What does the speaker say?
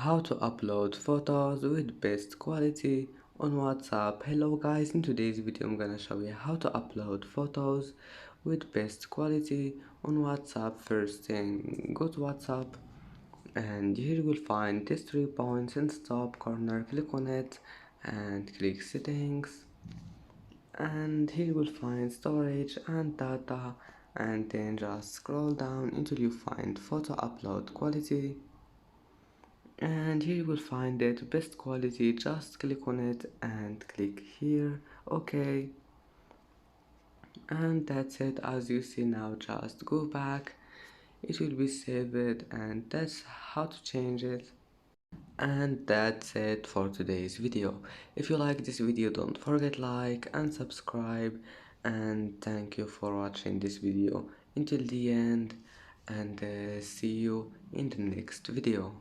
How to upload photos with best quality on WhatsApp. Hello guys, in today's video I'm gonna show you how to upload photos with best quality on WhatsApp. First thing, go to WhatsApp and here you will find these 3 points in the top corner. Click on it and click settings, and here you will find storage and data, and then just scroll down until you find photo upload quality, and here you will find it best quality. Just click on it and click here, okay, and that's it. As you see now, just go back, it will be saved, and that's how to change it. And that's it for today's video. If you like this video, don't forget like and subscribe, and thank you for watching this video until the end, and see you in the next video.